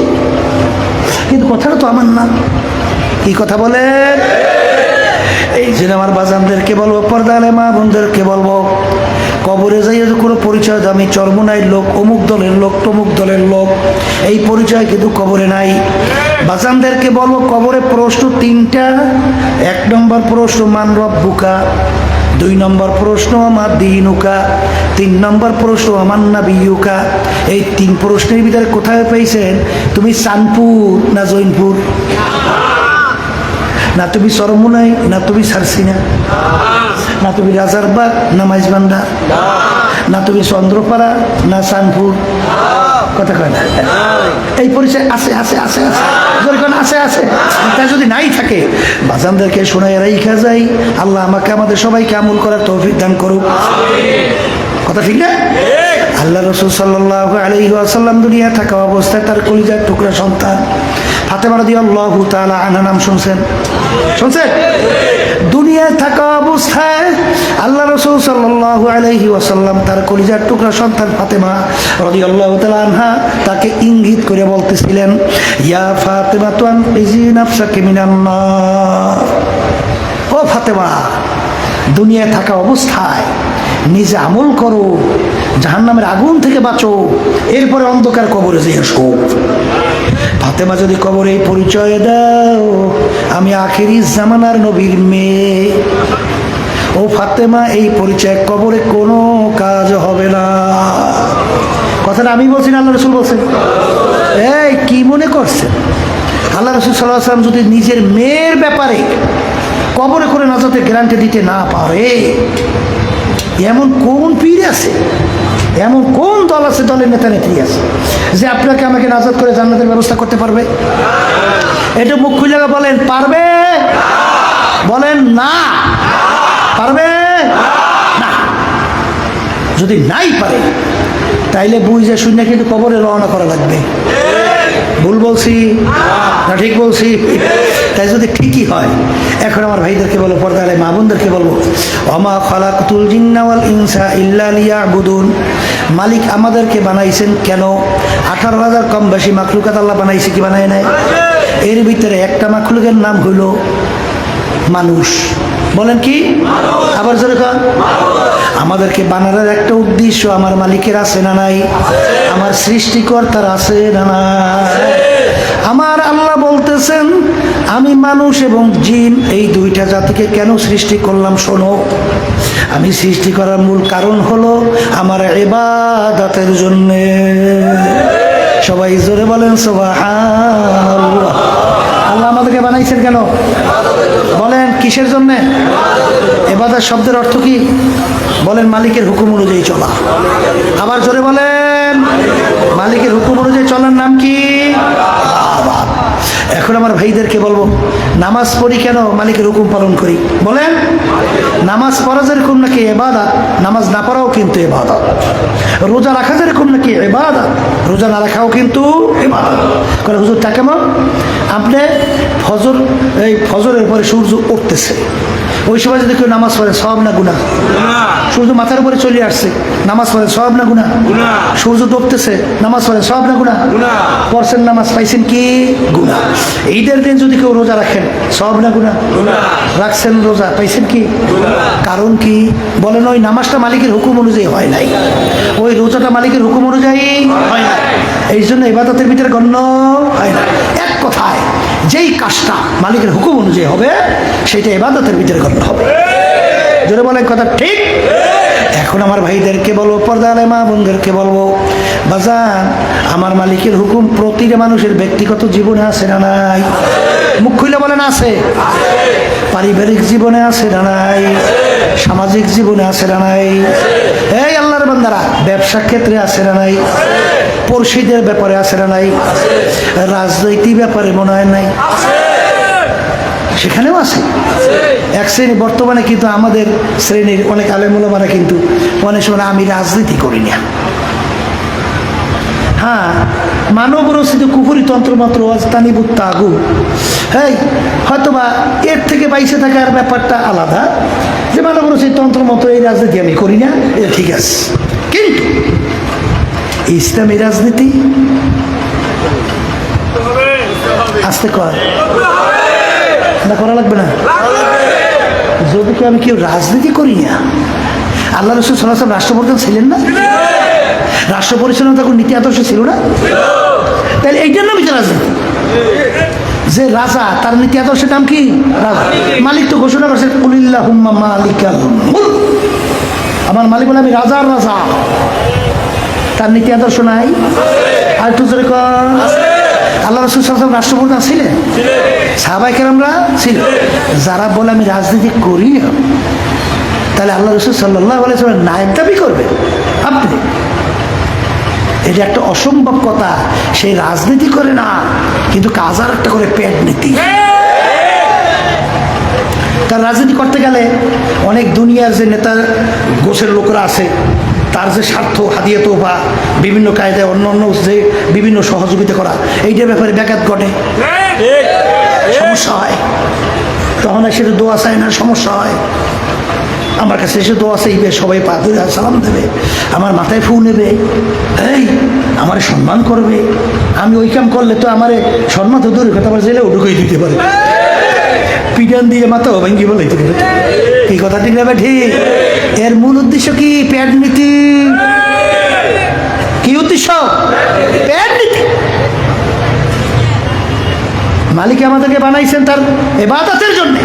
কিন্তু কথাটা তো আমার না। কি কথা বলেন? এই জন্য আমার বাজানদেরকে বলবো, পর্দালে মা বোনদেরকে বলবো, কবরে যাই কোনো পরিচয় আমি চরমনাইয়ের লোক, অমুক দলের লোক, তমুক দলের লোক, এই পরিচয় কিন্তু কবরে নাই। বাজানদেরকে বলবো, কবরে প্রশ্ন 3টা। 1 নম্বর প্রশ্ন মান রব্বুকা, 2 নম্বর প্রশ্ন আমার দিনুকা, 3 নম্বর প্রশ্ন আমার নাবিয়ুকা। এই 3 প্রশ্নের ভিতরে কোথায় পেয়েছেন? তুমি চাঁদপুর না জৈনপুর, না তুমি চরমনাই, না তুমি সারসিনা, না তুমি রাজারবাগ না মাইজবান্ডা, না তুমি চন্দ্রপাড়া না চাঁদপুর। কথা কয় না? এই পরিচয় আছে আছে আছে আছে, আছে আছে। তা যদি নাই থাকে, বাজানদেরকে শোনাই রাইখা যাই। আল্লাহ আমাকে আমাদের সবাইকে আমল করার তৌফিক দান করুক। কথা ঠিক না? আল্লাহ রাসূল সাল্লাল্লাহু আলাইহি ওয়াসাল্লাম দুনিয়া থাকা অবস্থায় তার কলিজার টুকরা সন্তান ফাতেমা রাদিয়াল্লাহু তাআলা আনহা নাম শুনছেন? শুনছেন? দুনিয়ায় থাকা অবস্থায় আল্লাহ রাসূল সাল্লাল্লাহু আলাইহি ওয়াসাল্লাম তার কলিজার টুকরা সন্তান ফাতেমা রাদিয়াল্লাহু তাআলা আনহা তাকে ইঙ্গিত করে বলতেছিলেন, ইয়া ফাতেমা তুনকিজি নাফসাকি মিনান নার। ও ফাতেমা, দুনিয়ায় থাকা অবস্থায় নিজে আমল করো, জাহান্নামের আগুন থেকে বাঁচো, এরপরে অন্ধকার কবরে যেয়ে শো। ফাতেমা যদি কবরে এই পরিচয় দাও, আমি আখেরি জামানার নবীর মেয়ে, ও ফাতেমা এই পরিচয় কবরে কোনো কাজ হবে না। কথাটা আমি বলছি না, আল্লাহ রাসূল বলছেন? এই কি মনে করছেন? আল্লাহ রাসূল সাল্লাল্লাহু আলাইহি ওয়াসাল্লাম যদি নিজের মেয়ের ব্যাপারে কবরে করে নাজাতের গ্যারান্টি দিতে না পারে, এমন কোন পীর আছে, এমন কোন দল আছে, দলের নেতা নেত্রী আছে যে আপনাকে আমাকে নাজাত করে জান্নাতের ব্যবস্থা করতে পারবে? এটা মুখ খুলে বলেন, পারবে? বলেন না, পারবে না। যদি নাই পারে, তাইলে বুঝে শুনে কিন্তু কবরে রওনা করা লাগবে। ভুল বলছি না ঠিক বলছি? তাই যদি ঠিকই হয়, এখন আমার ভাইদেরকে বলবো, পর্দার মা বোনদেরকে বলবো, ওমা খালাকতুল জিন্না ওয়াল ইনসা ইল্লা লিয়াবুদুন। মালিক আমাদেরকে বানাইছেন কেন? 18,000 কম বেশি মাখলুকাত আল্লাহ বানাইছে, কি বানায় নাই? এর ভিতরে একটা মাখলুকের নাম হইল মানুষ। বলেন কি? আবার জোরে কর। আমাদেরকে বানানোর একটা উদ্দেশ্য আমার মালিকের আছে না নাই? আমার সৃষ্টিকর্তার আছে না নাই? আমার আল্লাহ বলতেছেন, আমি মানুষ এবং জিন এই দুইটা জাতিকে কেন সৃষ্টি করলাম শোনো। আমি সৃষ্টি করার মূল কারণ হলো আমার ইবাদতের জন্যে। সবাই জোরে বলেন সুবহানাল্লাহ। আল্লাহ আমাদেরকে বানাইছেন কেন? বলেন কিসের জন্য? ইবাদত শব্দের অর্থ কি? বলেন মালিকের হুকুম অনুযায়ী চলা। আবার জোরে বলেন, মালিকের হুকুম অনুযায়ী চলার নাম কি? এখন আমার ভাইদেরকে বলবো, নামাজ পড়ি কেন? মালিকের হুকুম পালন করি। বলেন, নামাজ পড়া যেরকম নাকি ইবাদত, নামাজ না পড়াও কিন্তু ইবাদত। রোজা রাখা যেরকম নাকি ইবাদত, রোজা না রাখাও কিন্তু ইবাদত। করে হুজুর তা কেমন? আপনি ফজরের পরে সূর্য উঠতেছে, ওই সময় যদি কেউ নামাজ পড়ে, সওয়াব না গুনাহ? সূর্য মাথার উপরে চলে আসছে, নামাজ পড়ে, সওয়াব না গুনাহ? সূর্য ডুবতেছে, নামাজ পড়ে, সওয়াব না গুনাহ? পড়ছেন নামাজ, পাইছেন কি? গুনাহ। ঈদের দিন যদি কেউ রোজা রাখেন, সওয়াব না গুনাহ? রাখছেন রোজা, পাইছেন কি? কারণ কি? বলেন, ওই নামাজটা মালিকের হুকুম অনুযায়ী হয় নাই, ওই রোজাটা মালিকের হুকুম অনুযায়ী হয় না, এই জন্য ইবাদতের ভিতরে গণ্য হয় না। এক কথায়, যেই কাজটা মালিকের হুকুম অনুযায়ী হবে সেটা ইবাদতের ভিতরে গণ্য হবে। জোরে বলেন কথা ঠিক? এখন আমার ভাইদেরকে বলবো, পর্দার মা বোনদেরকে বলবো, বাজান আমার মালিকের হুকুম প্রতিটা মানুষের ব্যক্তিগত জীবনে আছে না নাই? মুখ খুলে বলেন আছে। পারিবারিক জীবনে আছে না নাই? সামাজিক জীবনে আছে না নাই? এই আল্লাহর বান্দারা, ব্যবসা ক্ষেত্রে আছে না নাই? পড়শিদের ব্যাপারে আছে না নাই? রাজনৈতিক ব্যাপারে মনে হয় নাই? সেখানেও আছে। এক শ্রেণী বর্তমানে কিন্তু আমাদের শ্রেণীর অনেক আলেম ওলামারা কিন্তু অনেক সময় আমি রাজনীতি করি না। হ্যাঁ, মানব রচিত কুফরি তন্ত্রমন্ত্র ওয়াজতানিবুত তাগুত, হ্যাঁ, হয়তোবা এর থেকে বাইসে থাকার ব্যাপারটা আলাদা, যে মানব রচিত তন্ত্রমন্ত্র এই রাজনীতি আমি করি না, এটা ঠিক আছে। কিন্তু ইসলামী রাজনীতি আসতে কয় না, করা লাগবে না? যদি আমি কেউ রাজনীতি করি না, আল্লাহ রাসূল সাল্লাল্লাহু আলাইহি ওয়াসাল্লাম রাষ্ট্রপ্রধান ছিলেন না? রাষ্ট্র পরিচালনা তখন নীতি আদর্শ ছিল না? তাহলে এইটার নামই তো রাজনীতি। যে রাজা, তার নীতি আদর্শের নাম কি? রাজা। মালিক তো ঘোষণা করছে, কুলিল্লাহুম্মা মালিকাল মুলক, আমার মালিক বলে আমি রাজার রাজা। তার নীতি আদর্শ নাই? আর একটু জোরে কর। আল্লাহ রাসূল সাল্লাল্লাহু আলাইহি ওয়াসাল্লাম রাষ্ট্রপ্রধান ছিলেন, সাহাবায়ে কেরামরা ছিল। যারা বলে আমি রাজনীতি করি না, তাহলে আল্লাহ রাসূল সাল্লাল্লাহু আলাইহি ওয়াসাল্লাম নায়েব দাবি করবেন আপনি? এটা একটা অসম্ভব কথা। সেই রাজনীতি করে না, কিন্তু কাজ আর একটা করে, পেট নীতি। তার রাজনীতি করতে গেলে অনেক দুনিয়ার যে নেতা গোছের লোকরা আছে, তার যে স্বার্থ, হাদিয়া তোফা, বিভিন্ন কায়দায় অন্য অন্য যে বিভিন্ন সহযোগিতা করা, এইটার ব্যাপারে ব্যাঘাত ঘটে, সমস্যা হয়। তখন এসে দোয়া চায় না, সমস্যা হয়। আমার কাছে এসে দোয়া চাইবে, সবাই পা ধরে সালাম দেবে, আমার মাথায় ফু নেবে, এই আমার সম্মান করবে। আমি ওই কাম করলে তো আমার সম্মান তো দূরের কথা, আমার জেলেও ঢুকিয়ে দিতে পারে, পিটান দিয়ে মাথাও ভেঙ্গি বলে দিতে পারে। এই কথা ঠিক নেবে? ঠিক। এর মূল উদ্দেশ্য কি? পেট নীতি। কি উদ্দেশ্য? পেট নীতি। মালিক আমাদেরকে বানাইছেন তার ইবাদতের জন্য,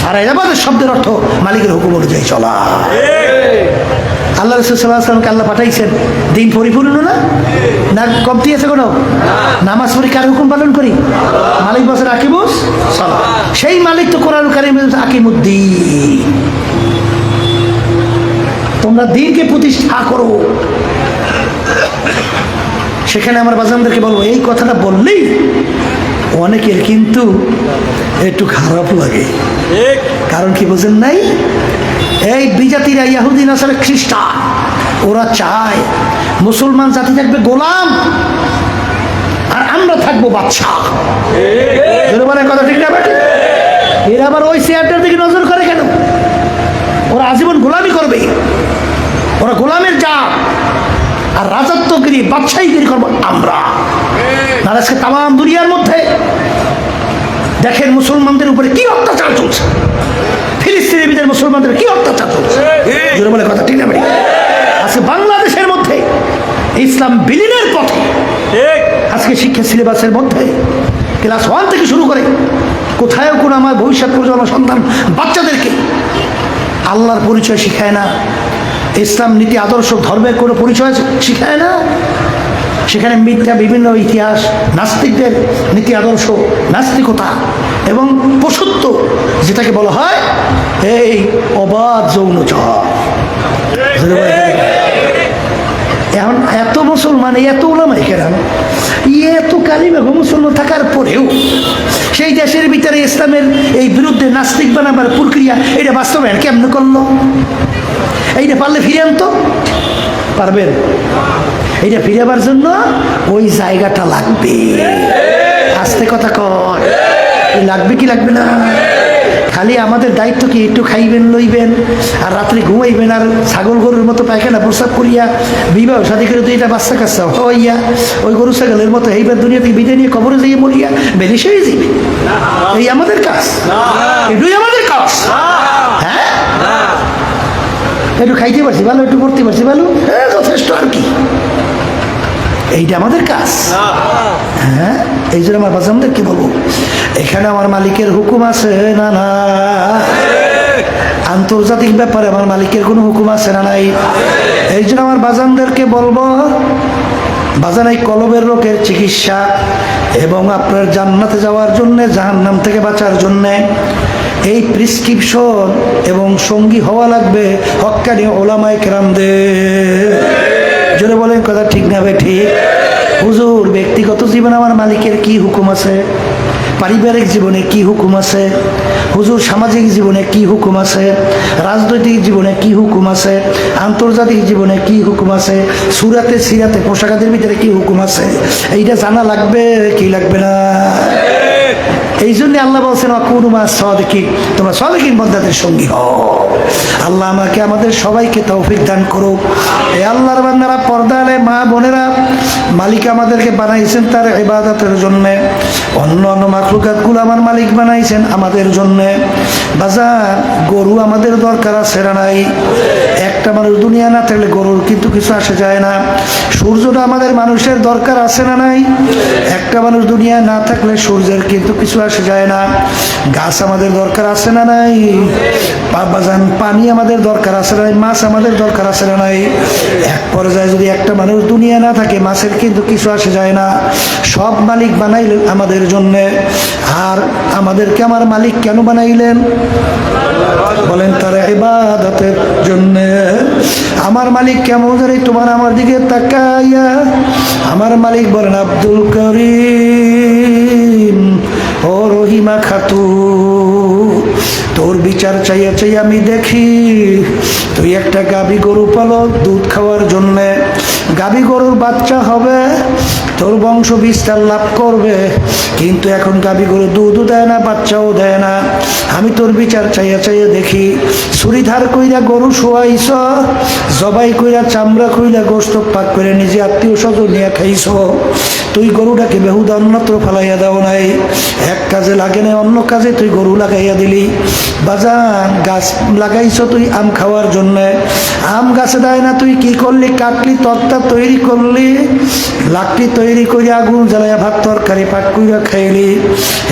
আর ইবাদত শব্দের অর্থ মালিকের হুকুম অনুযায়ী চলা। আল্লাহ রাসূল সাল্লাল্লাহু আলাইহি ওয়াসাল্লামকে আল্লাহ পাঠাইছেন, দিন পরিপূর্ণ না? না কমতি আছে কোনো? নামাজ পড়ি, কার হুকুম পালন করি? মালিক বলেন আকিমুস সালাত। সেই মালিক তো কোরআন কারীমে আকিমুদ্দিন, তোমরা দিনকে প্রতিষ্ঠা করো। সেখানে আমার বাজানদেরকে বলবো, এই কথাটা বললেই অনেকের কিন্তু একটু খারাপ লাগে। কারণ কি বোঝেন নাই? এই বিজাতিরা, ইহুদি, নাসারা, খ্রিস্টান, ওরা চায় মুসলমান জাতি থাকবে গোলাম, আর আমরা থাকবো বাদশাহ। মানে কথা ঠিক না বেটি? এরা আবার ওই চেয়ারটার দিকে নজর করে কেন? ওরা আজীবন গোলামি করবে, ওরা গোলামের জাত, আর রাজত্বগিরি বাদশাহীগিরি করবো আমরা। আর আজকে তাম দুনিয়ার মধ্যে দেখেন মুসলমানদের উপরে কি অত্যাচার চলছে, ফিলিস্তিনিদের মুসলমানদের কি অত্যাচার চলছে। জোরে বলে কথা ঠিক না বেটি? আজকে বাংলাদেশের মধ্যে ইসলাম বিলীনের পথে, আজকে শিক্ষা সিলেবাসের মধ্যে ক্লাস 1 থেকে শুরু করে কোথায়ও কোনো আমার ভবিষ্যৎ প্রজন্ম সন্তান বাচ্চাদেরকে আল্লাহর পরিচয় শিখায় না, ইসলাম নীতি আদর্শ ধর্মের কোনো পরিচয় শিখায় না। সেখানে মিথ্যা বিভিন্ন ইতিহাস, নাস্তিকদের নীতি আদর্শ, নাস্তিকতা এবং পশুত্ব, যেটাকে বলা হয় এই অবাধ যৌনচার। এখন এত মুসলমান, এত ওলামা কেরাম, এত কালিমা মুসলমান থাকার পরেও সেই দেশের ভিতরে ইসলামের এই বিরুদ্ধে নাস্তিক বানাবার প্রক্রিয়া এটা বাস্তবায়ন কেমন করলো? এইটা পারলে ফিরে আনতো পারবেন? এইটা ফিরাবার জন্য ওই জায়গাটা লাগবে। আস্তে কথা কয়, লাগবে কি লাগবে না? খালি আমাদের দায়িত্ব কি একটু খাইবেন লইবেন আর রাত্রে ঘুমাইবেন আর ছাগল গরুর মতো পায়খানা প্রস্রাব করিয়া বিবাহ শাদী করে দুইটা বাচ্চা কাচ্চা হইয়া ওই গরু ছাগলের মতো এইবার দুনিয়া থেকে বিদায় নিয়ে কবরে যাইয়ে মরিয়া বেরিশ হয়ে যাবে। এই আমাদের কাজ, এটুই আমাদের কাজ। হ্যাঁ, একটু খাইতে পারছি ভালো, একটু করতে পারছি ভালো, যথেষ্ট আর কি। এইটা আমাদের কাজ। হ্যাঁ, এই জন্য আমার বাচ্চাদেরকে বলবো, এখানে আমার মালিকের হুকুম আছে না না? আন্তর্জাতিক ব্যাপারে আমার মালিকের কোনো হুকুম আছে না নাই? এই জন্য আমার বাজানদেরকে বলবো, বাজান এই কলবের রোগের চিকিৎসা এবং আপনার জান্নাতে যাওয়ার জন্যে, জাহান্নাম থেকে বাঁচার জন্যে এই প্রেসক্রিপশন এবং সঙ্গী হওয়া লাগবে হক্কানি ওলামায়ে কেরামদের। জোরে বলেন কথা ঠিক না বে ঠিক? হুজুর, ব্যক্তিগত জীবনে আমার মালিকের কি হুকুম আছে? পারিবারিক জীবনে কি হুকুম আছে? হুজুর, সামাজিক জীবনে কি হুকুম আছে? রাজনৈতিক জীবনে কি হুকুম আছে? আন্তর্জাতিক জীবনে কি হুকুম আছে? সুরাতে সিরাতে পোশাকাদের ভিতরে কি হুকুম আছে? এইটা জানা লাগবে কি লাগবে না? এই জন্য আল্লাহ বলছেন ওয়াকুনু সাদিকিন, তোমরা সাদিকিন বান্দাদের সঙ্গী হও। আল্লাহ আমাকে আমাদের সবাইকে তৌফিক দান করুক। এই আল্লাহর বান্দারা, পর্দালে মা বোনেরা, মালিক আমাদেরকে বানাইছেন তার ইবাদতের জন্য। অন্য অন্য মাখলুকাতগুলো আমার মালিক বানাইছেন আমাদের জন্য। বাজার, গরু আমাদের দরকার আছে না নাই? একটা মানুষ দুনিয়া না থাকলে গরুর কিন্তু কিছু আসে যায় না। সূর্যটা আমাদের মানুষের দরকার আছে না নাই? একটা মানুষ দুনিয়া না থাকলে সূর্যের কিন্তু কিছু আসে যায় না। গাছ আমাদের দরকার আছে না নাই? বাজান, পানি আমাদের দরকার আছে না নাই? মাছ আমাদের দরকার আছে না নাই? এক পর্যায়ে যদি একটা মানুষ দুনিয়া না থাকে, মাছের কিন্তু কিছু আসে যায় না। সব মালিক বানাইলেন আমাদের জন্যে। আর আমাদেরকে আমার মালিক কেন বানাইলেন বলেন? তার ইবাদতের জন্যে। আমার মালিক কেমন জানি তোমার আমার দিকে তাকাইয়া আমার মালিক বলেন, আব্দুল করিম ও রহিমা খাতু, তোর বিচার চাইয়া চাইয়া আমি দেখি তুই একটা গাভী গরু পালো দুধ খাওয়ার জন্যে। গাভী গরুর বাচ্চা হবে, তোর বংশ বিস্তার লাভ করবে, কিন্তু এখন গাভী গরু দুধও দেয় না, বাচ্চাও দেয় না। আমি তোর বিচার চাইয়া চাইয়া দেখি ছুরিধার কইরা গরু শোয়াইছ, জবাই কইরা চামড়া কইরা গোস্ত পাক করে নিজে আত্মীয় স্বজন নিয়ে খাইছ। তুই গরুটাকে বেহুদা অন্যত্র ফেলাইয়া দাও নাই, এক কাজে লাগে না অন্য কাজে তুই গরু লাগাইয়া দিলি। বাজান, গাছ লাগাইছ তুই আম খাওয়ার জন্য, আম গাছে দেয় না, তুই কি করলি? কাটলি, তক্তা তৈরি করলি, লাকড়ি তৈরি করে আগুন জ্বালাইয়া ভাত তরকারি পাক কইরা খাইলি।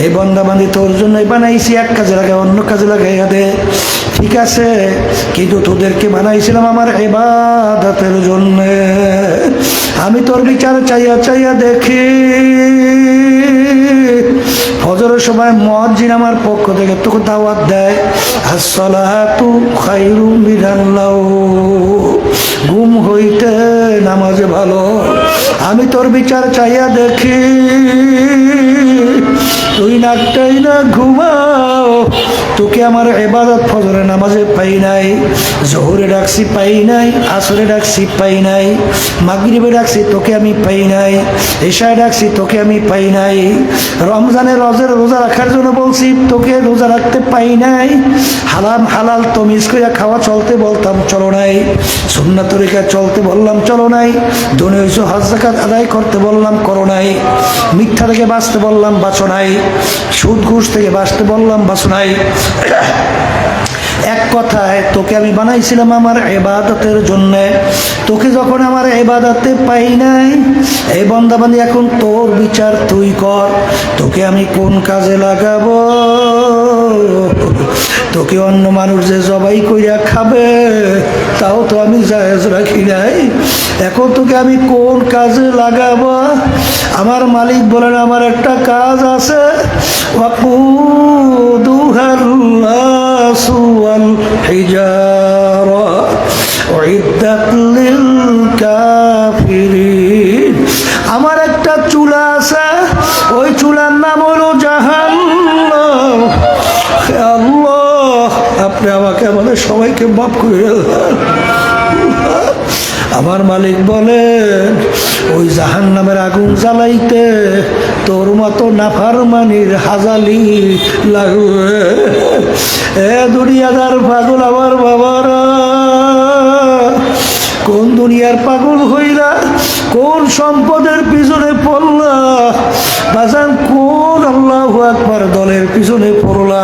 এই বন্দাবান্দি তোর জন্যই বানাইছি, এক কাজে লাগাই অন্য কাজে লাগাইয়া দে। ঠিক আছে, কিন্তু তোদেরকে বানাইছিলাম আমার ইবাদতের জন্য। আমি তোর বিচার চাইয়া চাইয়া দেখি ফজরের সময় মুয়াজ্জিন আমার পক্ষ থেকে তোকে দাওয়াত দেয়, আসসালাতু খায়রুম মিনান নাওম, ঘুম হইতে নামাজে ভালো। আমি তোর বিচার চাইয়া দেখি তুই নাকটাই না ঘুমাও, তোকে আমার ইবাদত ফজরের নামাজে পাই নাই, জোহরে ডাকছি পাই নাই, আসরে ডাকছি পাই নাই, মাগরিবে ডাকছি তোকে আমি পাই নাই, এশায় ডাকছি তোকে আমি পাই নাই, রমজানে রোজা রাখার জন্য বলছি তোকে রোজা রাখতে পাই নাই, হালাল হালাল তমিজ করে খাওয়া চলতে বলতাম চলো নাই, সুন্নাত তরিকা চলতে বললাম চলো নাই, দুনিয়া হজ যাকাত আদায় করতে বললাম করো নাই, মিথ্যা থেকে বাঁচতে বললাম বাঁচো নাই, সুদ ঘুষ থেকে বাঁচতে বললাম বাঁচো নাই। এক কথায় তোকে আমি বানাইছিলাম আমার ইবাদতের জন্য, তোকে যখন আমার ইবাদতে পাই নাই, এই বান্দাবান্দি এখন তোর বিচার তুই কর, তোকে আমি কোন কাজে লাগাবো? তোকে অন্য মানুষ যে জবাই কইরা খাবে তাও তো আমি জায়েজ রাখি নাই, এখন তোকে আমি কোন কাজে লাগাবো? আমার মালিক বলেন আমার একটা কাজ আছে, ওয়াকুদুহাল নাসু ওয়াল হিজারা উইদ্দাত লিল কাফিরিন। আমার একটা চুলা আছে, ওই চুলার নাম হলো জাহান্নাম। আল্লাহ আপনি আমাকে আমাদের সবাইকে মাফ করে দেন। আমার মালিক বলেন ওই জাহান্নামের আগুন জ্বালাইতে তোর মতো নাফরমানির হাজালি লাগবে। এ দুনিয়াদার পাগল আমার বাবারা, কোন দুনিয়ার পাগল হইলা, কোন সম্পদের পিছনে পড়লা বাজান, কোন আল্লাহু আকবার দলের পিছনে পড়লা?